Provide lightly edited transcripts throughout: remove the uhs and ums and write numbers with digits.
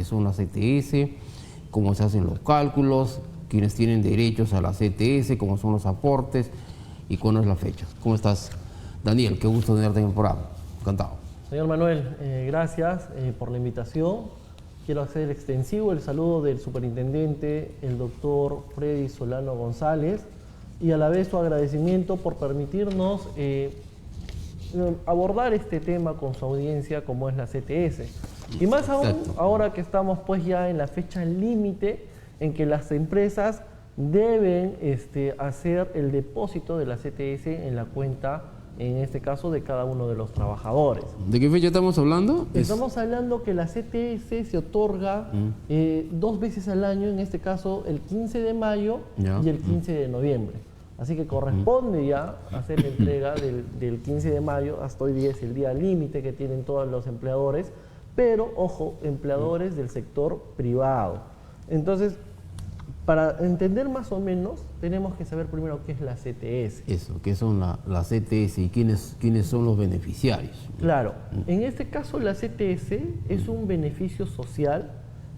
qué son las CTS, cómo se hacen los cálculos, quiénes tienen derechos a la CTS, cómo son los aportes y cuándo es la fecha. ¿Cómo estás, Daniel? Qué gusto tenerte en el programa. Encantado. Señor Manuel, gracias por la invitación. Quiero hacer extensivo el saludo del superintendente, el doctor Freddy Solano González, y a la vez su agradecimiento por permitirnos abordar este tema con su audiencia como es la CTS. Y más aún ahora que estamos pues ya en la fecha límite en que las empresas deben hacer el depósito de la CTS en la cuenta, en este caso, de cada uno de los trabajadores. ¿De qué fecha estamos hablando? Estamos hablando que la CTS se otorga 2 veces al año, en este caso el 15 de mayo y el 15 de noviembre. Así que corresponde ya hacer la entrega del 15 de mayo, hasta hoy día es el día límite que tienen todos los empleadores, pero, ojo, empleadores del sector privado. Entonces, para entender más o menos, tenemos que saber primero qué es la CTS. Eso, qué son la CTS y quiénes son los beneficiarios. Claro, en este caso la CTS es un beneficio social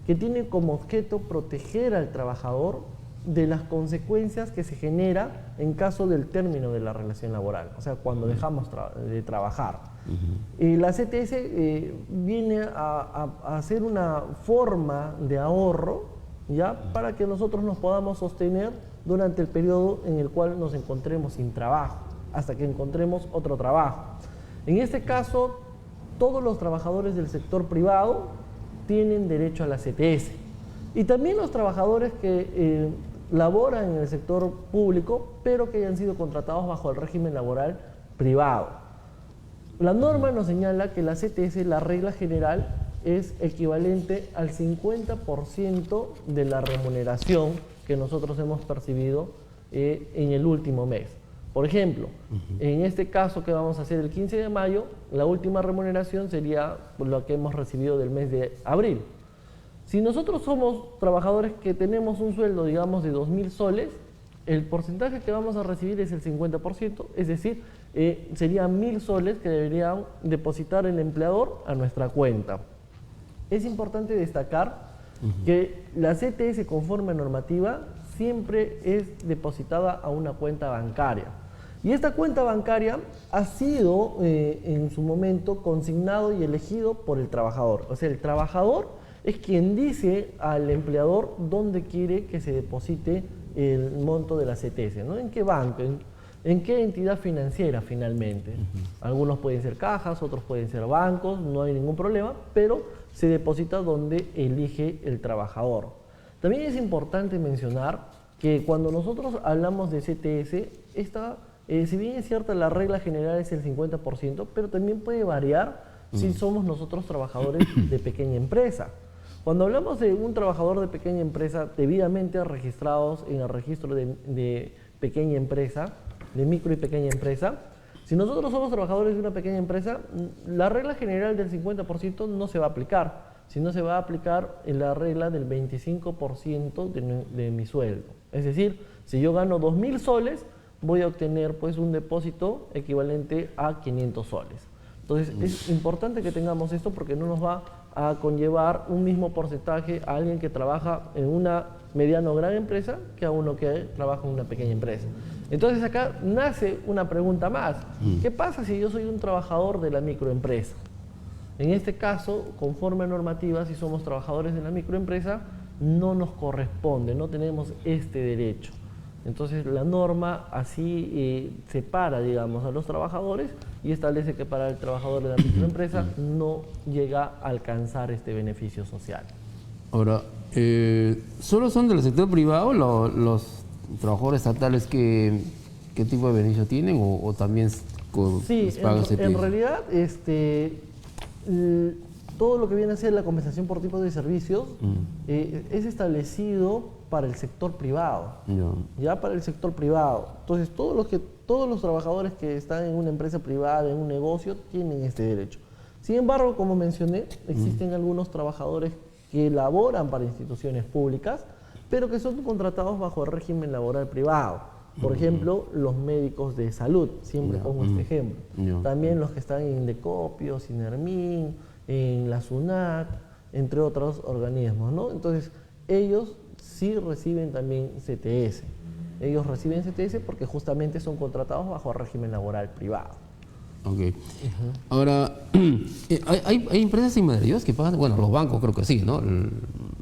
que tiene como objeto proteger al trabajador de las consecuencias que se genera en caso del término de la relación laboral, o sea, cuando dejamos de trabajar. La CTS viene a ser una forma de ahorro, ¿ya?, para que nosotros nos podamos sostener durante el periodo en el cual nos encontremos sin trabajo, hasta que encontremos otro trabajo. En este caso, todos los trabajadores del sector privado tienen derecho a la CTS. Y también los trabajadores que laboran en el sector público, pero que hayan sido contratados bajo el régimen laboral privado. La norma nos señala que la CTS, la regla general, es equivalente al 50% de la remuneración que nosotros hemos percibido en el último mes. Por ejemplo, en este caso que vamos a hacer el 15 de mayo, la última remuneración sería lo que hemos recibido del mes de abril. Si nosotros somos trabajadores que tenemos un sueldo, digamos, de 2.000 soles, el porcentaje que vamos a recibir es el 50%, es decir, serían 1.000 soles que deberían depositar el empleador a nuestra cuenta. Es importante destacar que la CTS, conforme a normativa, siempre es depositada a una cuenta bancaria. Y esta cuenta bancaria ha sido en su momento consignado y elegido por el trabajador. O sea, el trabajador es quien dice al empleador dónde quiere que se deposite el monto de la CTS, ¿no? ¿En qué banco? ¿En qué entidad financiera finalmente? Algunos pueden ser cajas, otros pueden ser bancos, no hay ningún problema, pero se deposita donde elige el trabajador. También es importante mencionar que cuando nosotros hablamos de CTS, si bien es cierta, la regla general es el 50%, pero también puede variar si somos nosotros trabajadores de pequeña empresa. Cuando hablamos de un trabajador de pequeña empresa debidamente registrados en el registro de pequeña empresa, de micro y pequeña empresa, si nosotros somos trabajadores de una pequeña empresa, la regla general del 50% no se va a aplicar, sino se va a aplicar en la regla del 25% de mi sueldo. Es decir, si yo gano 2.000 soles, voy a obtener pues un depósito equivalente a 500 soles. Entonces es importante que tengamos esto porque no nos va a conllevar un mismo porcentaje a alguien que trabaja en una mediana o gran empresa que a uno que trabaja en una pequeña empresa. Entonces acá nace una pregunta más. ¿Qué pasa si yo soy un trabajador de la microempresa? En este caso, conforme a normativa, si somos trabajadores de la microempresa, no nos corresponde, no tenemos este derecho. Entonces la norma así separa, digamos, a los trabajadores y establece que para el trabajador de la microempresa no llega a alcanzar este beneficio social. Ahora, ¿solo son del sector privado los trabajadores estatales qué tipo de beneficio tienen o también les pagan CTS? En realidad, todo lo que viene a ser la compensación por tipo de servicios es establecido para el sector privado, ya para el sector privado. Entonces, todos los trabajadores que están en una empresa privada, en un negocio, tienen este derecho. Sin embargo, como mencioné, existen algunos trabajadores que laboran para instituciones públicas, pero que son contratados bajo el régimen laboral privado. Por ejemplo, los médicos de salud, siempre pongo este ejemplo. También los que están en Indecopio, Sinermin, en la SUNAT, entre otros organismos, ¿no? Entonces, ellos sí reciben también CTS. Ellos reciben CTS porque justamente son contratados bajo régimen laboral privado. Ok. Ahora, ¿hay empresas inmobiliarias que pagan? Bueno, los bancos creo que sí, ¿no?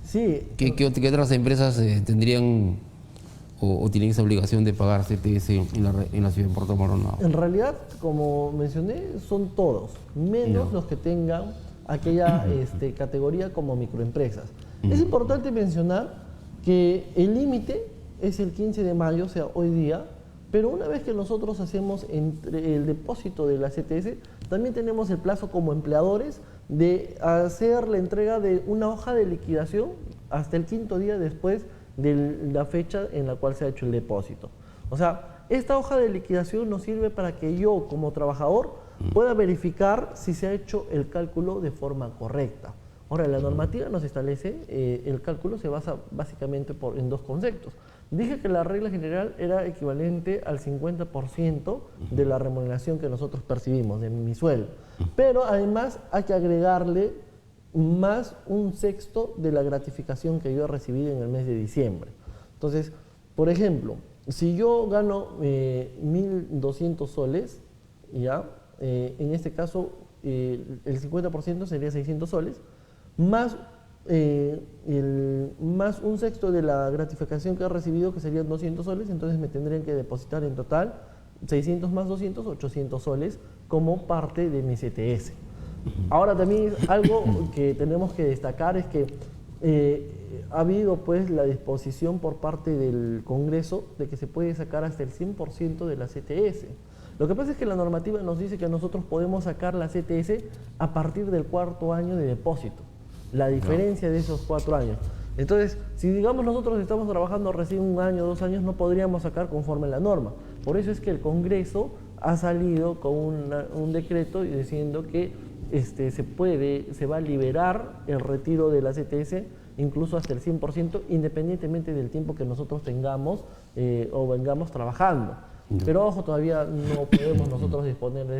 Sí. ¿Qué otras empresas tendrían o tienen esa obligación de pagar CTS en la ciudad de Puerto Maldonado? En realidad, como mencioné, son todos, menos los que tengan aquella categoría como microempresas. Es importante mencionar que el límite es el 15 de mayo, o sea, hoy día, pero una vez que nosotros hacemos el depósito de la CTS, también tenemos el plazo como empleadores de hacer la entrega de una hoja de liquidación hasta el 5.º día después de la fecha en la cual se ha hecho el depósito. O sea, esta hoja de liquidación nos sirve para que yo, como trabajador, pueda verificar si se ha hecho el cálculo de forma correcta. Ahora, la normativa nos establece, el cálculo se basa básicamente en dos conceptos. Dije que la regla general era equivalente al 50% de la remuneración que nosotros percibimos, de mi sueldo. Pero además hay que agregarle más 1/6 de la gratificación que yo he recibido en el mes de diciembre. Entonces, por ejemplo, si yo gano 1.200 soles, ¿ya? En este caso el 50% sería 600 soles, más 1/6 de la gratificación que he recibido, que serían 200 soles, entonces me tendrían que depositar en total 600 más 200, 800 soles como parte de mi CTS. Ahora también algo que tenemos que destacar es que ha habido pues la disposición por parte del Congreso de que se puede sacar hasta el 100% de la CTS. Lo que pasa es que la normativa nos dice que nosotros podemos sacar la CTS a partir del 4.º año de depósito, la diferencia de esos 4 años. Entonces, si digamos nosotros estamos trabajando recién 1 año, 2 años, no podríamos sacar conforme a la norma. Por eso es que el Congreso ha salido con un decreto diciendo que se va a liberar el retiro de la CTS incluso hasta el 100%, independientemente del tiempo que nosotros tengamos o vengamos trabajando. Pero ojo, todavía no podemos nosotros disponer de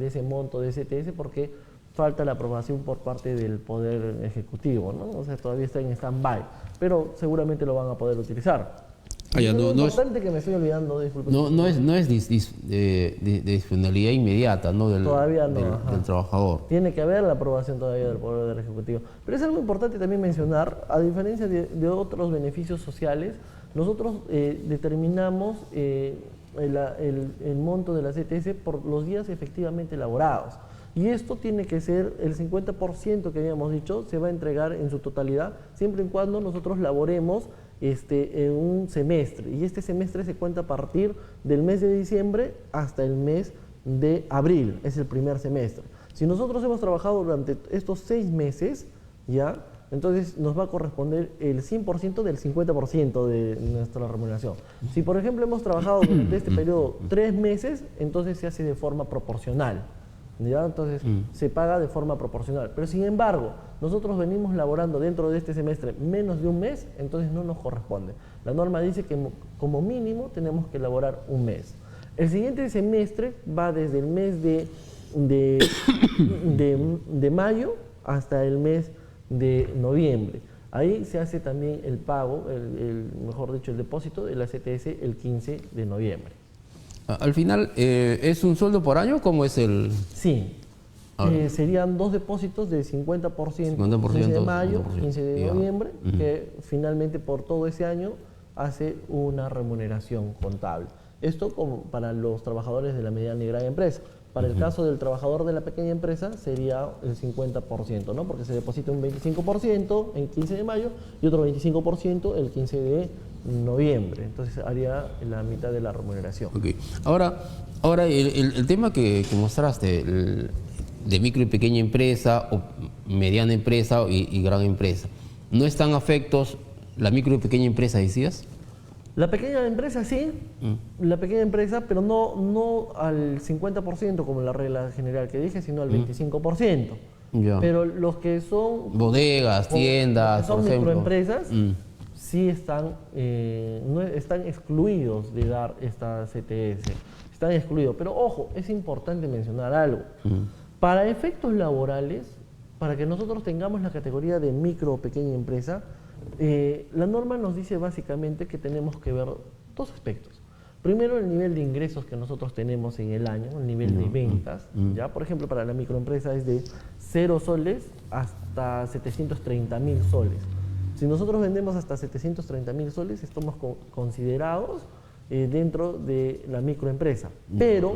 ese monto de CTS porque falta la aprobación por parte del Poder Ejecutivo, ¿no? O sea, todavía está en stand-by, pero seguramente lo van a poder utilizar. Es importante que me estoy olvidando, disculpe. No es disponibilidad inmediata, ¿no? Todavía no, del trabajador. Tiene que haber la aprobación todavía del Poder Ejecutivo. Pero es algo importante también mencionar, a diferencia de otros beneficios sociales, nosotros determinamos el monto de la CTS por los días efectivamente laborados. Y esto tiene que ser el 50% que habíamos dicho, se va a entregar en su totalidad, siempre y cuando nosotros laboremos en un semestre. Y este semestre se cuenta a partir del mes de diciembre hasta el mes de abril, es el primer semestre. Si nosotros hemos trabajado durante estos 6 meses, ¿ya? Entonces nos va a corresponder el 100% del 50% de nuestra remuneración. Si por ejemplo hemos trabajado durante este periodo 3 meses, entonces se hace de forma proporcional, ¿ya? Entonces se paga de forma proporcional. Pero sin embargo, nosotros venimos laborando dentro de este semestre menos de un mes, entonces no nos corresponde. La norma dice que como mínimo tenemos que laborar 1 mes. El siguiente semestre va desde el mes de mayo hasta el mes de noviembre. Ahí se hace también el pago, mejor dicho, el depósito de la CTS el 15 de noviembre. Al final, ¿es un sueldo por año? ¿Cómo es el...? Sí. Serían 2 depósitos de 50%, 15 de mayo, 15 de noviembre, que finalmente por todo ese año hace una remuneración contable. Esto como para los trabajadores de la mediana y gran empresa. Para el caso del trabajador de la pequeña empresa sería el 50%, ¿no? Porque se deposita un 25% en 15 de mayo y otro 25% el 15 de noviembre. Entonces haría la mitad de la remuneración. Okay. Ahora el tema que mostraste, de micro y pequeña empresa, o mediana empresa y gran empresa, ¿no están afectos la micro y pequeña empresa, decías? La pequeña empresa sí, la pequeña empresa, pero no al 50% como la regla general que dije, sino al 25%. Ya. Pero los que son... bodegas, tiendas, los que son por ejemplo. microempresas, sí están excluidos de dar esta CTS. Están excluidos. Pero ojo, es importante mencionar algo. Para efectos laborales, para que nosotros tengamos la categoría de micro o pequeña empresa, la norma nos dice básicamente que tenemos que ver dos aspectos. Primero, el nivel de ingresos que nosotros tenemos en el año, el nivel de ventas. ¿Ya? Por ejemplo, para la microempresa es de 0 soles hasta 730.000 soles. Si nosotros vendemos hasta 730.000 soles, estamos considerados dentro de la microempresa. Pero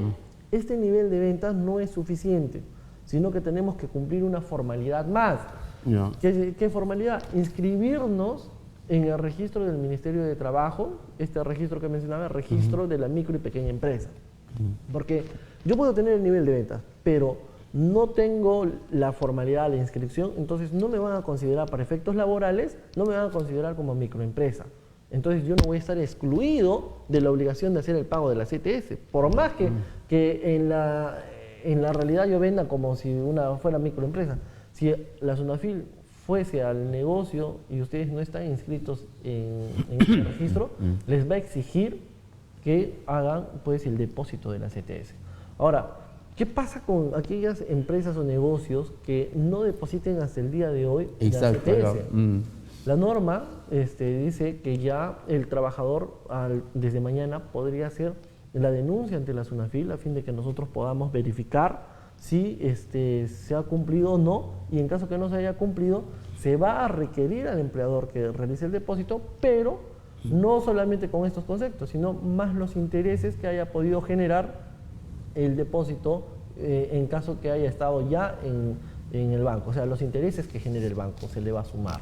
este nivel de ventas no es suficiente, sino que tenemos que cumplir una formalidad más. ¿Qué formalidad? Inscribirnos en el registro del Ministerio de Trabajo, este registro que mencionaba, el registro de la micro y pequeña empresa. Porque yo puedo tener el nivel de ventas, pero no tengo la formalidad, la inscripción, entonces no me van a considerar, para efectos laborales, no me van a considerar como microempresa. Entonces yo no voy a estar excluido de la obligación de hacer el pago de la CTS, por más que en la realidad yo venda como si fuera microempresa. Si la SUNAFIL fuese al negocio y ustedes no están inscritos en este registro, les va a exigir que hagan pues el depósito de la CTS. Ahora, ¿qué pasa con aquellas empresas o negocios que no depositen hasta el día de hoy la CTS? La norma dice que ya el trabajador desde mañana podría hacer la denuncia ante la SUNAFIL a fin de que nosotros podamos verificar si se ha cumplido o no, y en caso que no se haya cumplido, se va a requerir al empleador que realice el depósito, pero no solamente con estos conceptos, sino más los intereses que haya podido generar el depósito en caso que haya estado ya en el banco. O sea, los intereses que genere el banco se le va a sumar.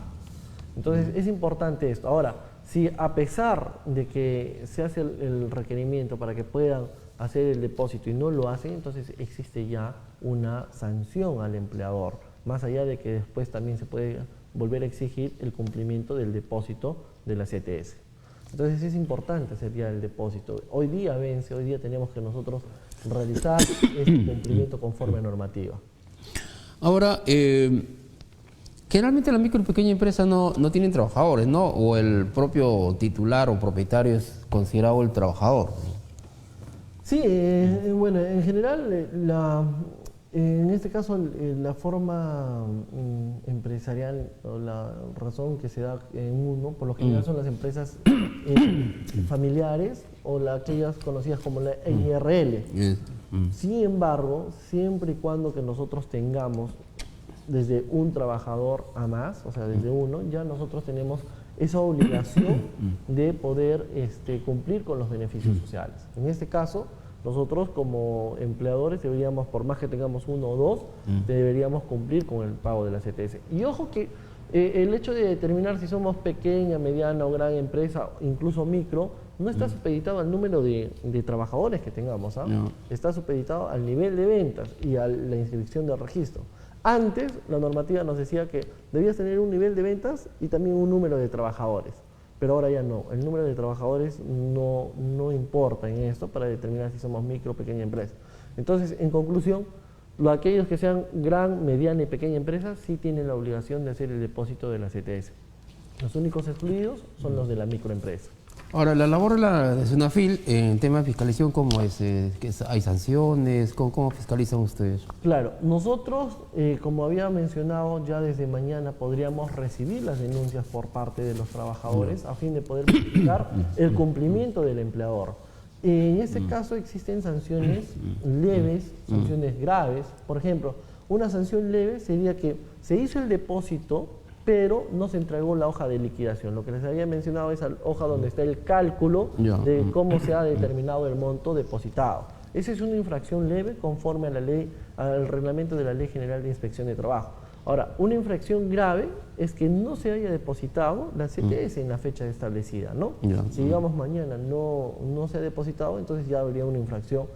Entonces, es importante esto. Ahora, si a pesar de que se hace el requerimiento para que puedan hacer el depósito y no lo hacen, entonces existe ya una sanción al empleador, más allá de que después también se puede volver a exigir el cumplimiento del depósito de la CTS. Entonces es importante hacer ya el depósito. Hoy día vence, hoy día tenemos que nosotros realizar este cumplimiento conforme a normativa. Ahora, generalmente la micro y pequeña empresa no tienen trabajadores, ¿no? O el propio titular o propietario es considerado el trabajador. Sí, bueno, en general, en este caso, la forma empresarial o la razón que se da en uno, por lo general son las empresas familiares o aquellas conocidas como la IRL. Sin embargo, siempre y cuando que nosotros tengamos desde un trabajador a más, o sea, desde uno, ya nosotros tenemos esa obligación de poder cumplir con los beneficios sociales. En este caso, nosotros como empleadores deberíamos, por más que tengamos uno o dos, deberíamos cumplir con el pago de la CTS. Y ojo que el hecho de determinar si somos pequeña, mediana o gran empresa, incluso micro, no está supeditado al número de trabajadores que tengamos, ¿ah? No. Está supeditado al nivel de ventas y a la inscripción del registro. Antes, la normativa nos decía que debías tener un nivel de ventas y también un número de trabajadores, pero ahora ya no. El número de trabajadores no importa en esto para determinar si somos micro o pequeña empresa. Entonces, en conclusión, aquellos que sean gran, mediana y pequeña empresa sí tienen la obligación de hacer el depósito de la CTS. Los únicos excluidos son los de la microempresa. Ahora, la labor de SUNAFIL en tema de fiscalización, ¿cómo es? ¿Hay sanciones? ¿Cómo fiscalizan ustedes? Claro, nosotros, como había mencionado, ya desde mañana podríamos recibir las denuncias por parte de los trabajadores a fin de poder verificar el cumplimiento del empleador. En este caso existen sanciones leves, sanciones graves. Por ejemplo, una sanción leve sería que se hizo el depósito, pero no se entregó la hoja de liquidación. Lo que les había mencionado es la hoja donde está el cálculo de cómo se ha determinado el monto depositado. Esa es una infracción leve conforme a la ley, al reglamento de la Ley General de Inspección de Trabajo. Ahora, una infracción grave es que no se haya depositado la CTS en la fecha establecida, ¿no? Si digamos mañana no se ha depositado, entonces ya habría una infracción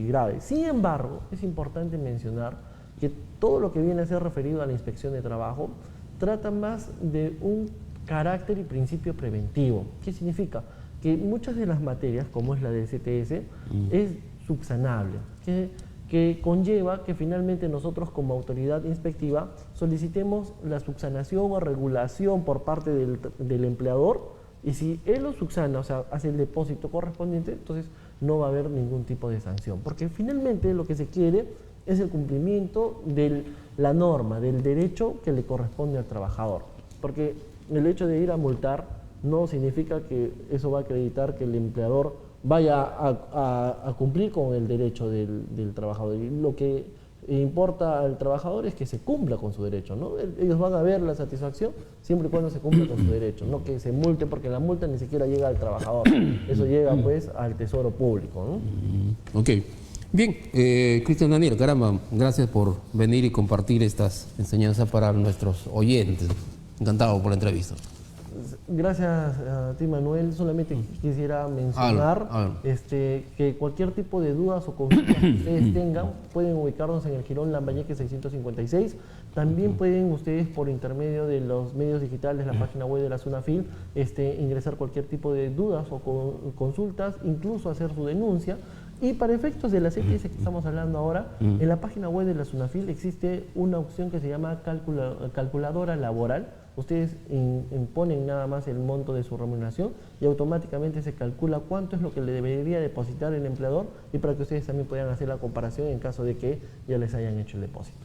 grave. Sin embargo, es importante mencionar que todo lo que viene a ser referido a la inspección de trabajo trata más de un carácter y principio preventivo. ¿Qué significa? Que muchas de las materias, como es la de CTS, es subsanable, que conlleva que finalmente nosotros como autoridad inspectiva solicitemos la subsanación o regulación por parte del empleador, y si él lo subsana, o sea, hace el depósito correspondiente, entonces no va a haber ningún tipo de sanción, porque finalmente lo que se quiere es el cumplimiento de la norma del derecho que le corresponde al trabajador. Porque el hecho de ir a multar no significa que eso va a acreditar que el empleador vaya a cumplir con el derecho del trabajador. Y lo que importa al trabajador es que se cumpla con su derecho, ¿no? Ellos van a ver la satisfacción siempre y cuando se cumpla con su derecho, no que se multe, porque la multa ni siquiera llega al trabajador, eso llega pues al tesoro público, ¿no? Ok. Bien, Cristian Daniel, caramba, gracias por venir y compartir estas enseñanzas para nuestros oyentes. Encantado por la entrevista. Gracias a ti, Manuel. Solamente quisiera mencionar que cualquier tipo de dudas o consultas que ustedes tengan pueden ubicarnos en el Jirón Lambayeque 656. También pueden ustedes, por intermedio de los medios digitales, la página web de la SUNAFIL, ingresar cualquier tipo de dudas o consultas, incluso hacer su denuncia. Y para efectos de la CTS que estamos hablando ahora, en la página web de la SUNAFIL existe una opción que se llama calculadora laboral. Ustedes imponen nada más el monto de su remuneración y automáticamente se calcula cuánto es lo que le debería depositar el empleador, y para que ustedes también puedan hacer la comparación en caso de que ya les hayan hecho el depósito.